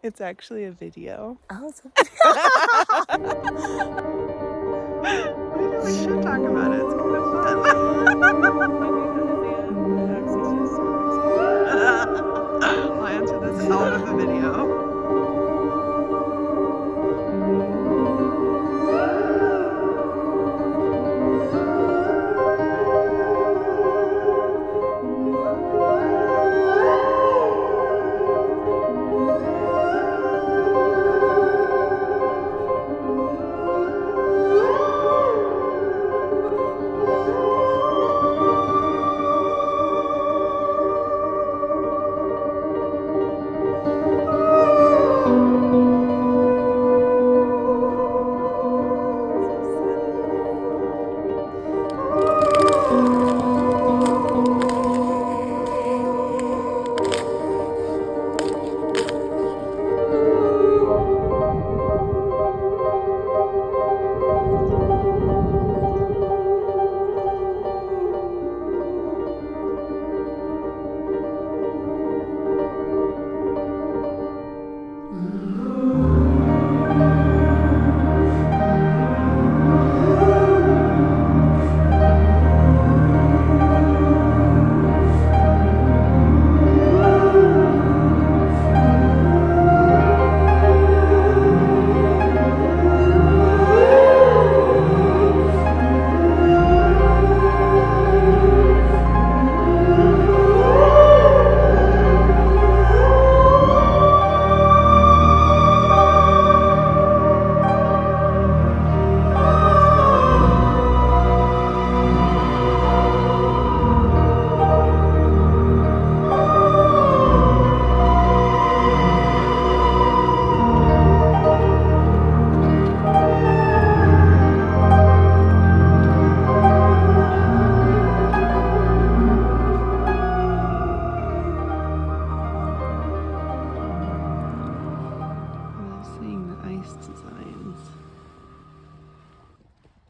It's actually a video. Oh, it's a Maybe we should talk about it. It's kind of fun. I'll answer this out of the video.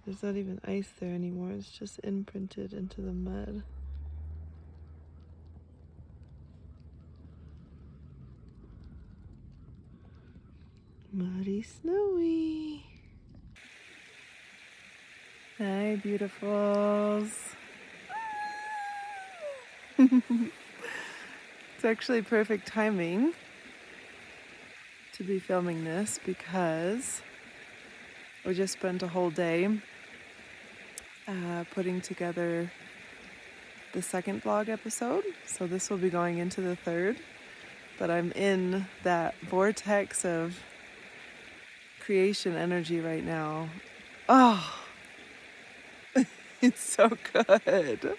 There's not even ice there anymore, it's just imprinted into the mud. Muddy, snowy. Hi, beautifuls. It's actually perfect timing to be filming this because we just spent a whole day putting together the second vlog episode. So this will be going into the third, but I'm in that vortex of creation energy right now. Oh, it's so good.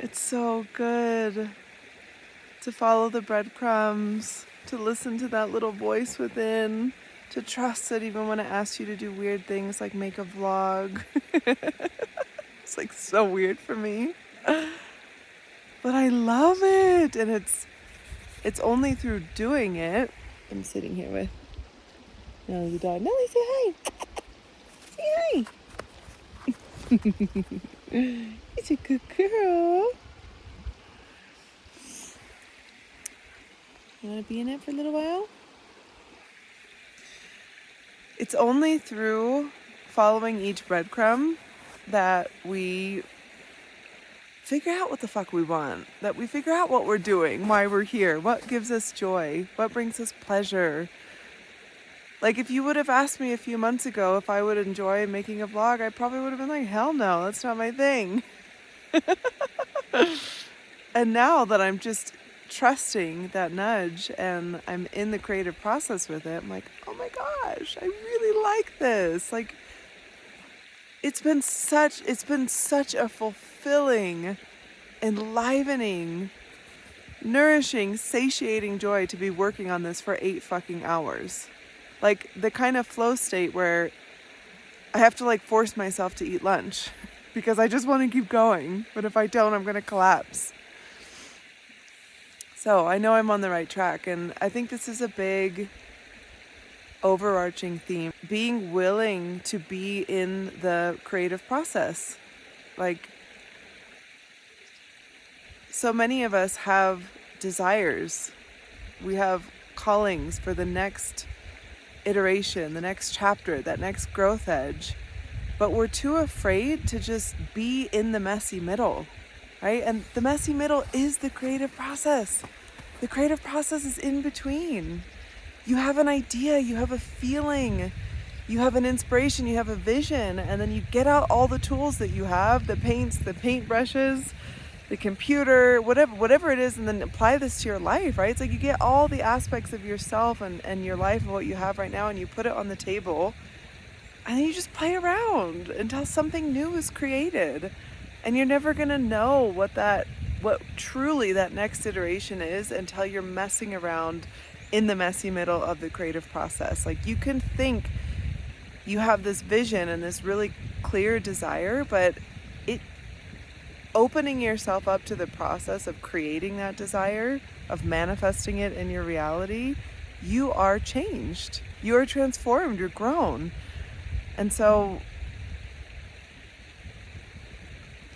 It's so good to follow the breadcrumbs, to listen to that little voice within, to trust that even when it asks you to do weird things like make a vlog, it's like so weird for me, but I love it. And it's only through doing it. I'm sitting here with Nellie the dog. Nellie, say hi. Say hi. It's a good girl. You want to be in it for a little while? It's only through following each breadcrumb that we figure out what the fuck we want, that we figure out what we're doing, why we're here, what gives us joy, what brings us pleasure. Like, if you would have asked me a few months ago if I would enjoy making a vlog, I probably would have been like, hell no, that's not my thing. And now that I'm just trusting that nudge and I'm in the creative process with it, I'm like, oh my gosh, I really like this. Like, it's been such a fulfilling, enlivening, nourishing, satiating joy to be working on this for 8 fucking hours. Like, the kind of flow state where I have to like force myself to eat lunch because I just want to keep going, but if I don't, I'm going to collapse. So I know I'm on the right track, and I think this is a big overarching theme. Being willing to be in the creative process. Like, so many of us have desires. We have callings for the next iteration, the next chapter, that next growth edge. But we're too afraid to just be in the messy middle, right? And the messy middle is the creative process. The creative process is in between. You have an idea, you have a feeling, you have an inspiration, you have a vision, and then you get out all the tools that you have, the paints, the paintbrushes, the computer, whatever it is, and then apply this to your life, right? It's like you get all the aspects of yourself and your life and what you have right now, and you put it on the table, and then you just play around until something new is created. And you're never gonna know what truly that next iteration is until you're messing around in the messy middle of the creative process. Like, you can think you have this vision and this really clear desire, but opening yourself up to the process of creating that desire, of manifesting it in your reality, you are changed. You are transformed. You're grown. And so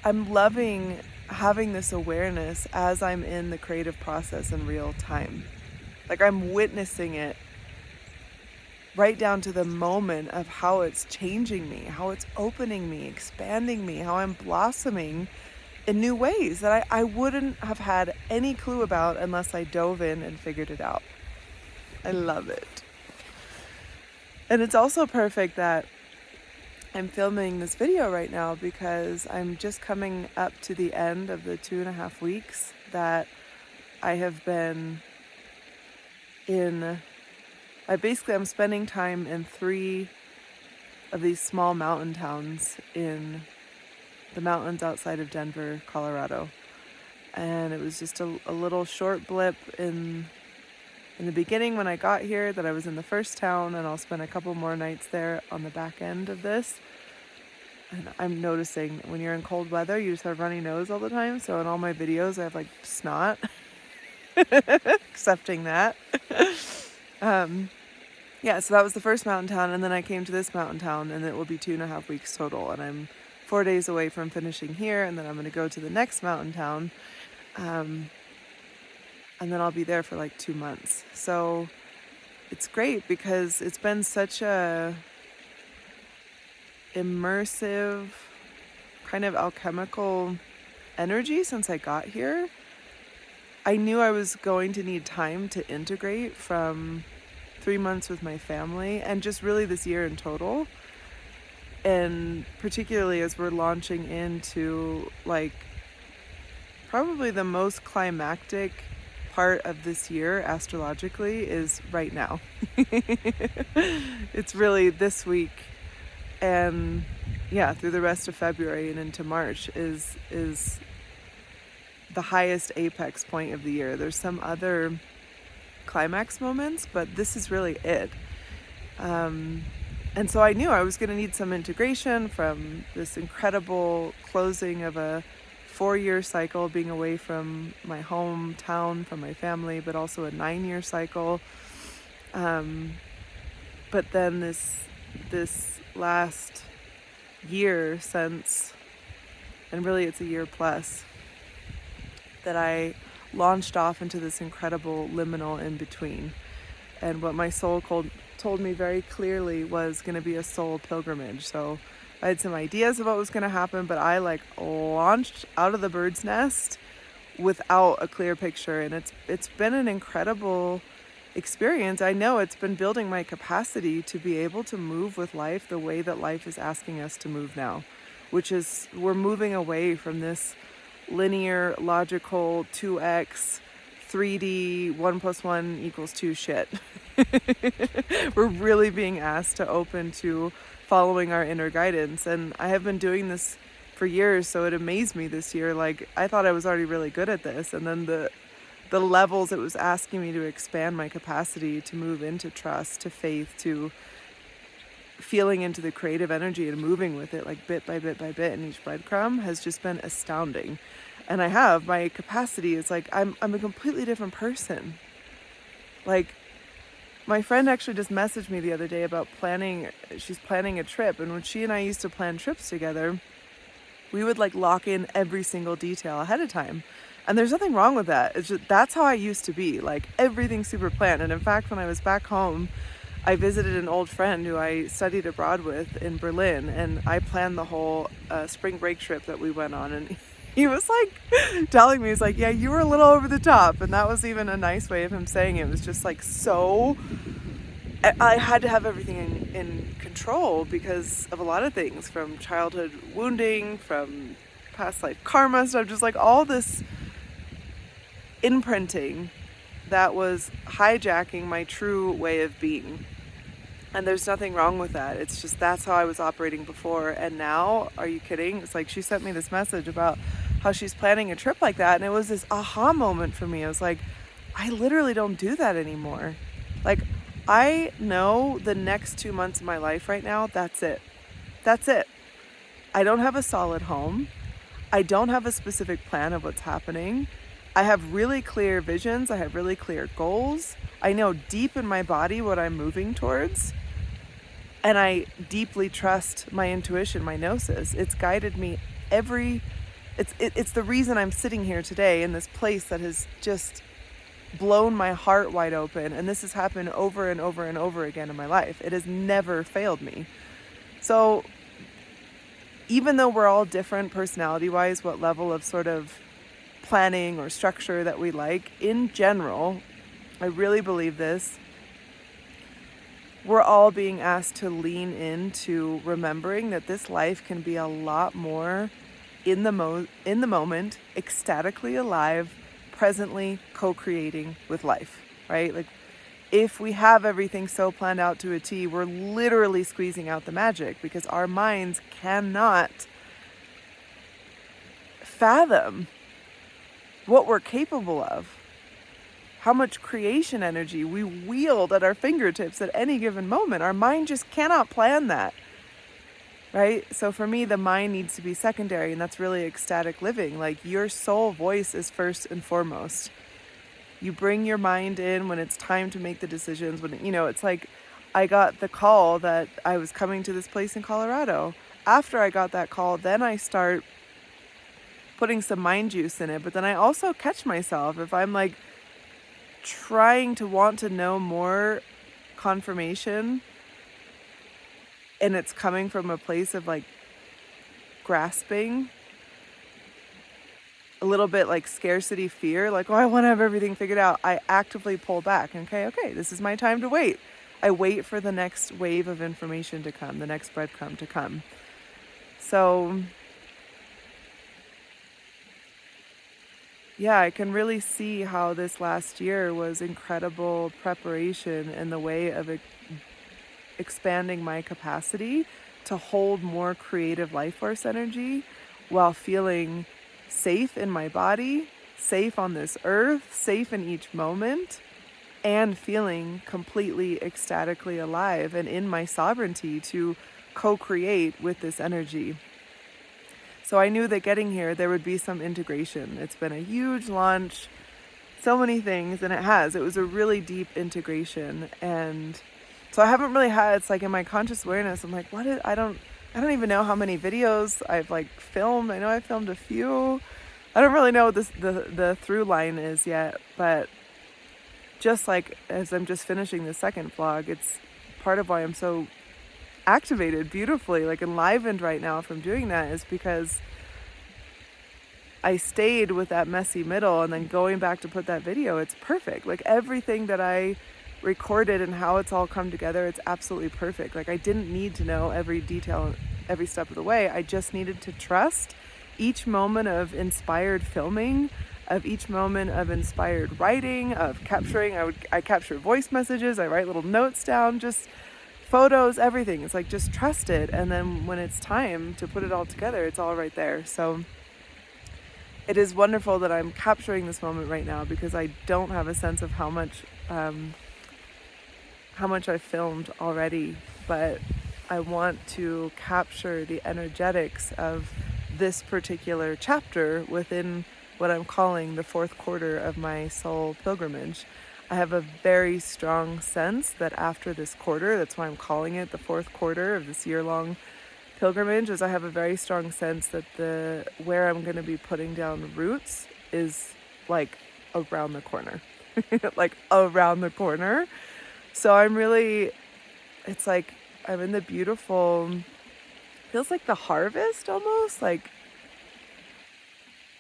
I'm loving having this awareness as I'm in the creative process in real time. Like, I'm witnessing it right down to the moment of how it's changing me, how it's opening me, expanding me, how I'm blossoming in new ways that I wouldn't have had any clue about unless I dove in and figured it out. I love it. And it's also perfect that I'm filming this video right now because I'm just coming up to the end of the 2.5 weeks that I have been in. I'm spending time in 3 of these small mountain towns in the mountains outside of Denver, Colorado. And it was just a little short blip in the beginning when I got here, that I was in the first town, and I'll spend a couple more nights there on the back end of this. And I'm noticing when you're in cold weather, you just have runny nose all the time. So in all my videos, I have like snot. Accepting that. Yeah, so that was the first mountain town, and then I came to this mountain town, and it will be 2.5 weeks total. And I'm 4 days away from finishing here, and then I'm going to go to the next mountain town. And then I'll be there for like 2 months. So it's great because it's been such a immersive, kind of alchemical energy since I got here. I knew I was going to need time to integrate from 3 months with my family and just really this year in total. And particularly as we're launching into like probably the most climactic part of this year astrologically is right now. It's really this week, and yeah, through the rest of February and into March is the highest apex point of the year. There's some other climax moments, but this is really it. And so I knew I was going to need some integration from this incredible closing of a 4-year cycle, being away from my hometown, from my family, but also a 9-year cycle. But then this last year since, and really it's a year plus, that I launched off into this incredible liminal in between. And what my soul told me very clearly was going to be a soul pilgrimage. So I had some ideas of what was going to happen, but I launched out of the bird's nest without a clear picture. And it's been an incredible experience. I know it's been building my capacity to be able to move with life the way that life is asking us to move now, which is we're moving away from this linear, logical, 2x, 3D, 1 + 1 = 2 shit. We're really being asked to open to following our inner guidance. And I have been doing this for years, so it amazed me this year. Like, I thought I was already really good at this, and then the levels it was asking me to expand my capacity to move into trust, to faith, to feeling into the creative energy and moving with it, like bit by bit by bit, in each breadcrumb has just been astounding. And I have my capacity is like I'm a completely different person. Like, my friend actually just messaged me the other day about she's planning a trip, and when she and I used to plan trips together, we would like lock in every single detail ahead of time. And there's nothing wrong with that. It's just, that's how I used to be, like everything's super planned. And in fact, when I was back home, I visited an old friend who I studied abroad with in Berlin, and I planned the whole spring break trip that we went on. And he was like telling me, he's like, yeah, you were a little over the top. And that was even a nice way of him saying it. It was just like so, I had to have everything in control because of a lot of things, from childhood wounding, from past life karma stuff, just like all this imprinting that was hijacking my true way of being. And there's nothing wrong with that. It's just that's how I was operating before. And now, are you kidding? It's like she sent me this message about how she's planning a trip like that. And it was this aha moment for me. I was like, I literally don't do that anymore. Like, I know the next 2 months of my life right now, that's it. That's it. I don't have a solid home. I don't have a specific plan of what's happening. I have really clear visions. I have really clear goals. I know deep in my body what I'm moving towards. And I deeply trust my intuition, my gnosis. It's guided me it's the reason I'm sitting here today in this place that has just blown my heart wide open. And this has happened over and over and over again in my life. It has never failed me. So even though we're all different personality-wise, what level of sort of planning or structure that we like, in general, I really believe this, we're all being asked to lean into remembering that this life can be a lot more in the moment, ecstatically alive, presently co-creating with life, right? Like, if we have everything so planned out to a T, we're literally squeezing out the magic because our minds cannot fathom what we're capable of, how much creation energy we wield at our fingertips at any given moment. Our mind just cannot plan that, right? So for me, the mind needs to be secondary, and that's really ecstatic living. Like, your soul voice is first and foremost. You bring your mind in when it's time to make the decisions. When, it's like I got the call that I was coming to this place in Colorado. After I got that call, then I start putting some mind juice in it. But then I also catch myself if I'm like trying to want to know more confirmation and it's coming from a place of like grasping, a little bit like scarcity fear, like, oh, I want to have everything figured out. I actively pull back and okay, this is my time to wait. I wait for the next wave of information to come, the next breadcrumb to come. So yeah, I can really see how this last year was incredible preparation in the way of expanding my capacity to hold more creative life force energy while feeling safe in my body, safe on this earth, safe in each moment, and feeling completely ecstatically alive and in my sovereignty to co-create with this energy. So I knew that getting here, there would be some integration. It's been a huge launch, so many things, and it was a really deep integration. And so I haven't really had, it's like in my conscious awareness, I'm like, I don't even know how many videos I've like filmed. I know I filmed a few. I don't really know what the through line is yet, but just like as I'm just finishing the second vlog, it's part of why I'm so activated beautifully, like enlivened right now from doing that, is because I stayed with that messy middle, and then going back to put that video, it's perfect. Like everything that I recorded and how it's all come together, it's absolutely perfect. Like I didn't need to know every detail, every step of the way. I just needed to trust each moment of inspired filming, of each moment of inspired writing, of capturing. I capture voice messages, I write little notes down, just photos, everything. It's like, just trust it. And then when it's time to put it all together, it's all right there. So it is wonderful that I'm capturing this moment right now, because I don't have a sense of how much I've filmed already, but I want to capture the energetics of this particular chapter within what I'm calling the fourth quarter of my soul pilgrimage. I have a very strong sense that after this quarter, that's why I'm calling it the fourth quarter of this year-long pilgrimage, is I have a very strong sense that where I'm going to be putting down roots is like around the corner. Like around the corner. So it's like I'm in the beautiful, feels like the harvest almost. Like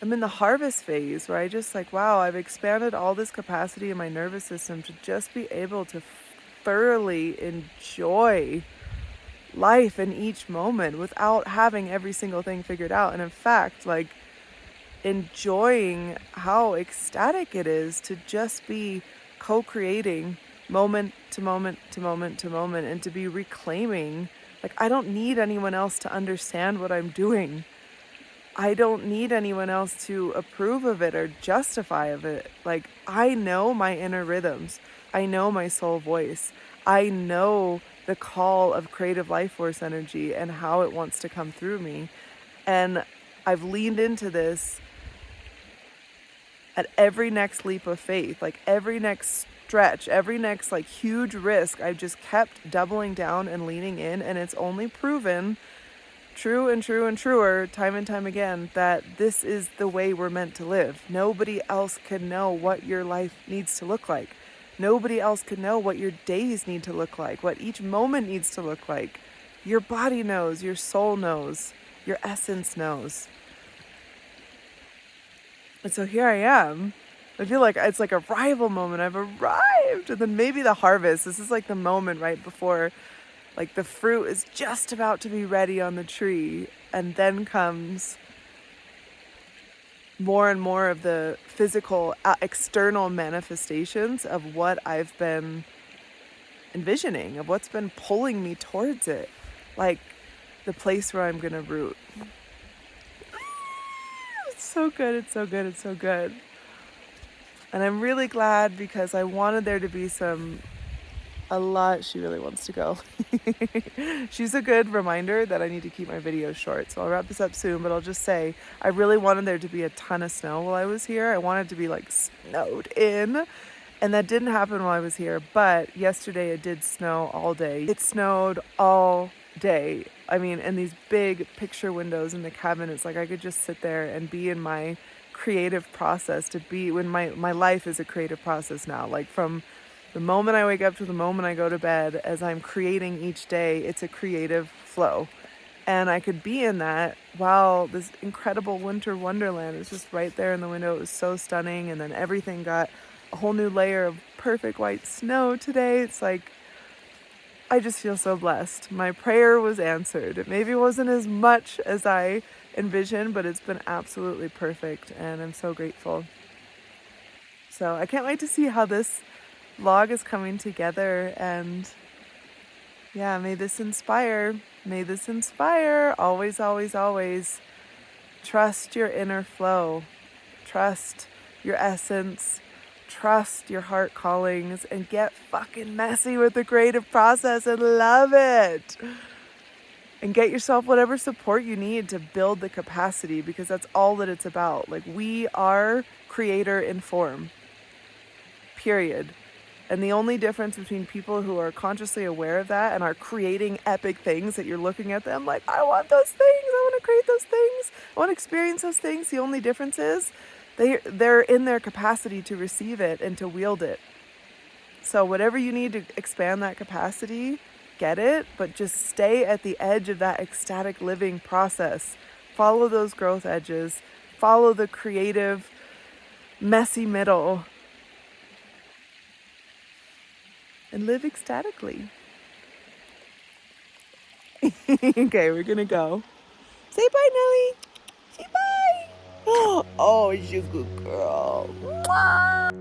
I'm in the harvest phase where I just like, wow, I've expanded all this capacity in my nervous system to just be able to thoroughly enjoy life in each moment without having every single thing figured out. And in fact, like enjoying how ecstatic it is to just be co-creating moment to moment to moment to moment, and to be reclaiming, like, I don't need anyone else to understand what I'm doing. I don't need anyone else to approve of it or justify of it. Like, I know my inner rhythms. I know my soul voice. I know the call of creative life force energy and how it wants to come through me. And I've leaned into this at every next leap of faith, like every next stretch, every next like huge risk. I've just kept doubling down and leaning in, and it's only proven true and true and truer time and time again that this is the way we're meant to live. Nobody else can know what your life needs to look like. Nobody else can know what your days need to look like, what each moment needs to look like. Your body knows, your soul knows, your essence knows. And so here I am. I feel like it's like a arrival moment. I've arrived. And then maybe the harvest. This is like the moment right before, like, the fruit is just about to be ready on the tree. And then comes more and more of the physical, external manifestations of what I've been envisioning, of what's been pulling me towards it. Like the place where I'm going to root. It's so good. It's so good. It's so good. And I'm really glad because I wanted there to be a lot. She really wants to go. She's a good reminder that I need to keep my videos short. So I'll wrap this up soon, but I'll just say I really wanted there to be a ton of snow while I was here. I wanted to be like snowed in. And that didn't happen while I was here. But yesterday it did snow all day. It snowed all day. I mean, in these big picture windows in the cabin, it's like I could just sit there and be in my creative process, to be when my life is a creative process now. Like from the moment I wake up to the moment I go to bed, as I'm creating each day, it's a creative flow. And I could be in that while this incredible winter wonderland is just right there in the window. It was so stunning. And then everything got a whole new layer of perfect white snow today. It's like, I just feel so blessed. My prayer was answered. It maybe wasn't as much as I envisioned, but it's been absolutely perfect. And I'm so grateful. So I can't wait to see how this vlog is coming together. And yeah, may this inspire. May this inspire. Always, always, always trust your inner flow. Trust your essence. Trust your heart callings and get fucking messy with the creative process and love it. And get yourself whatever support you need to build the capacity, because that's all that it's about. Like, we are creator in form. Period. And the only difference between people who are consciously aware of that and are creating epic things that you're looking at them like, I want those things, I want to create those things, I want to experience those things. The only difference is they're in their capacity to receive it and to wield it. So whatever you need to expand that capacity, get it, but just stay at the edge of that ecstatic living process. Follow those growth edges. Follow the creative, messy middle. And live ecstatically. Okay, we're gonna go. Say bye, Nelly. Say bye. Oh, you're a good girl. Mwah.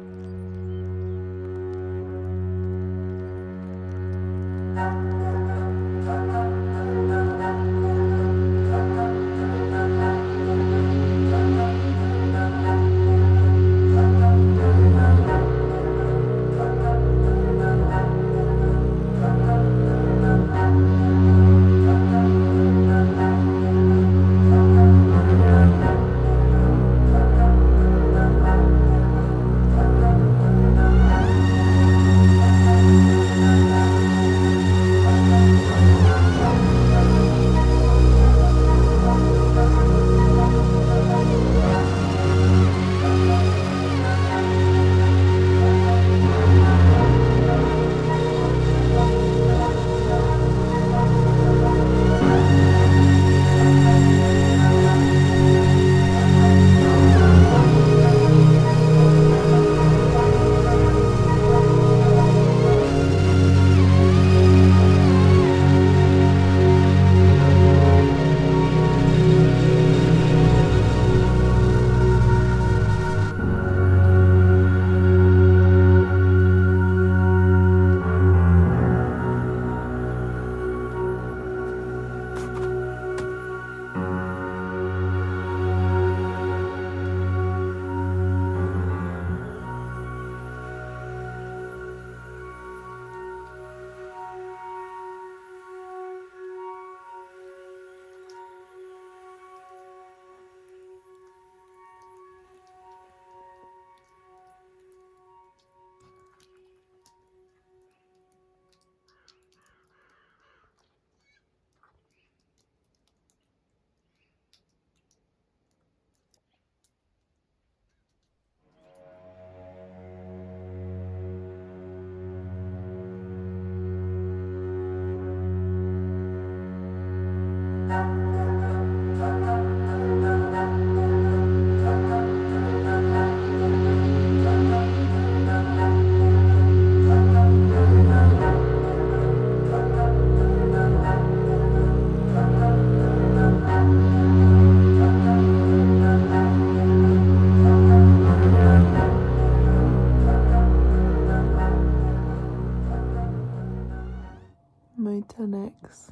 my 10x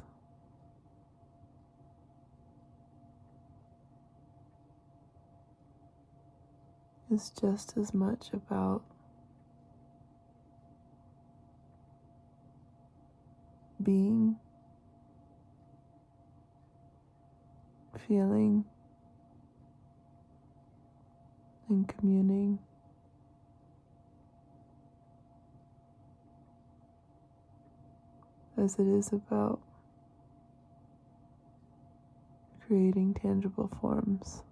is just as much about being, feeling, and communing as it is about creating tangible forms.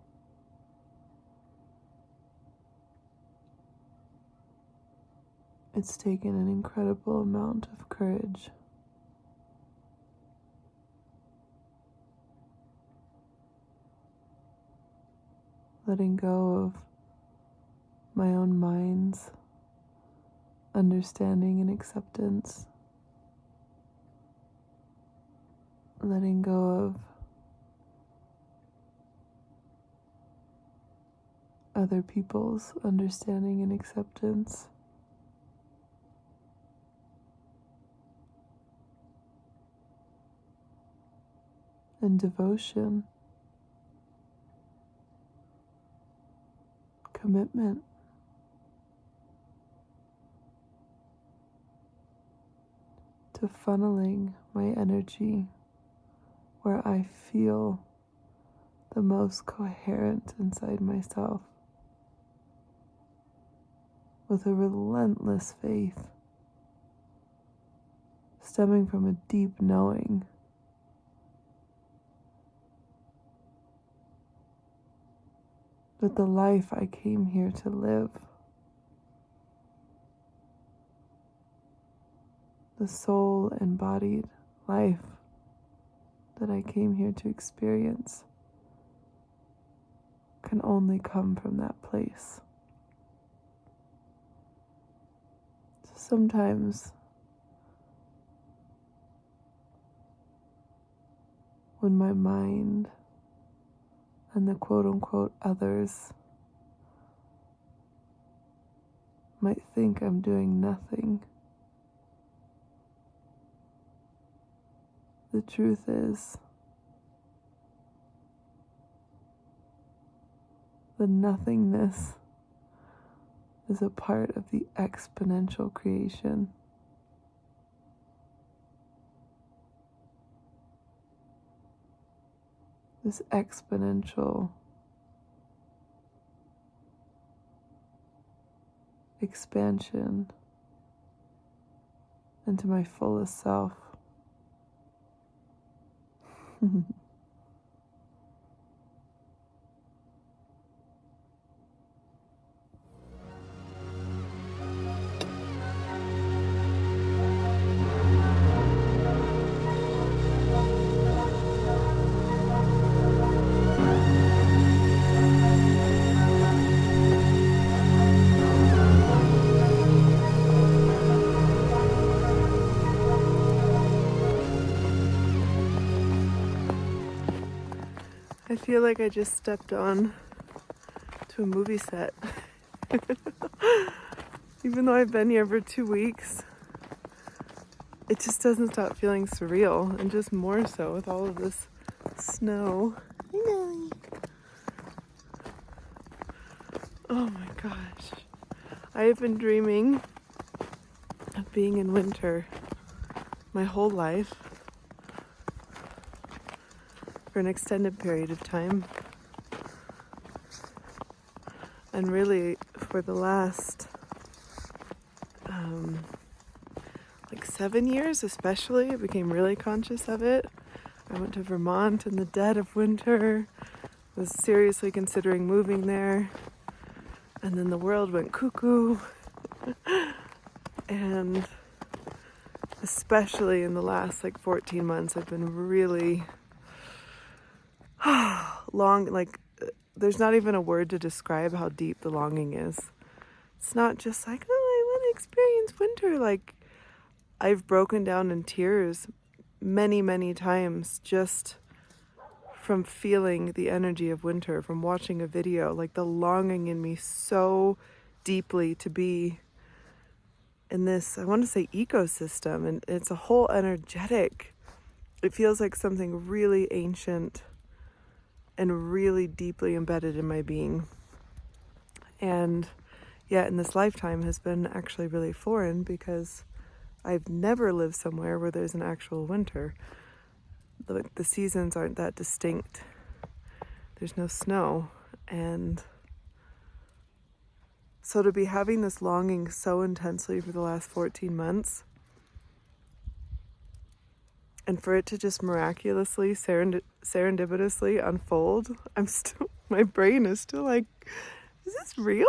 It's taken an incredible amount of courage letting go of my own mind's understanding and acceptance, letting go of other people's understanding and acceptance, and devotion, commitment, to funneling my energy where I feel the most coherent inside myself, with a relentless faith stemming from a deep knowing that the life I came here to live, the soul-embodied life that I came here to experience, can only come from that place. So sometimes when my mind and the quote-unquote others might think I'm doing nothing, the truth is, the nothingness is a part of the exponential creation. This exponential expansion into my fullest self. I feel like I just stepped on to a movie set. Even though I've been here for 2 weeks, it just doesn't stop feeling surreal, and just more so with all of this snow. Oh my gosh. I have been dreaming of being in winter my whole life for an extended period of time. And really for the last 7 years especially, I became really conscious of it. I went to Vermont in the dead of winter, was seriously considering moving there, and then the world went cuckoo. And especially in the last 14 months, I've been really there's not even a word to describe how deep the longing is. It's not just I want to experience winter. I've broken down in tears many, many times just from feeling the energy of winter, from watching a video, the longing in me so deeply to be in this, I want to say, ecosystem, and it's a whole energetic. It feels like something really ancient and really deeply embedded in my being. And yet in this lifetime has been actually really foreign because I've never lived somewhere where there's an actual winter. The seasons aren't that distinct. There's no snow. And so to be having this longing so intensely for the last 14 months, and for it to just miraculously, serendipitously unfold, my brain is still like, is this real?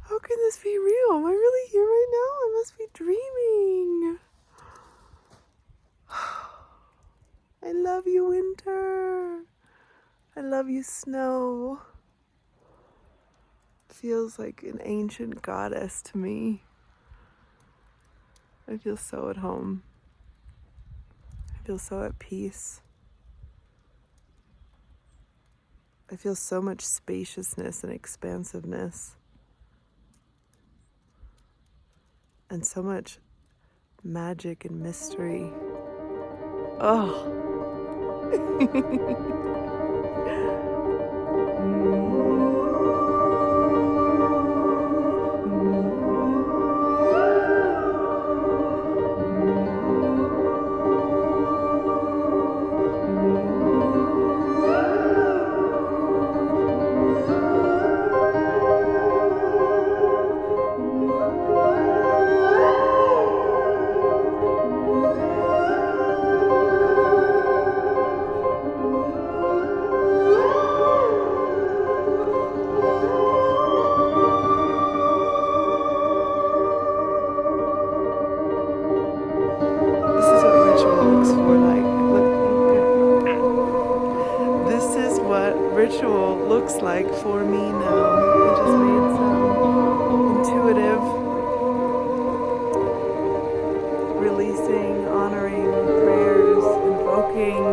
How can this be real? Am I really here right now? I must be dreaming. I love you, winter. I love you, snow. It feels like an ancient goddess to me. I feel so at home. I feel so at peace. I feel so much spaciousness and expansiveness. And so much magic and mystery. Oh. Ritual looks like for me now. I just made some intuitive releasing, honoring prayers, invoking,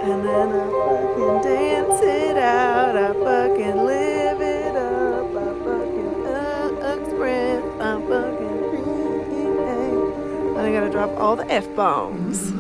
and then I fucking dance it out. I fucking live it up. I fucking express. I fucking create. And I gotta drop all the F-bombs.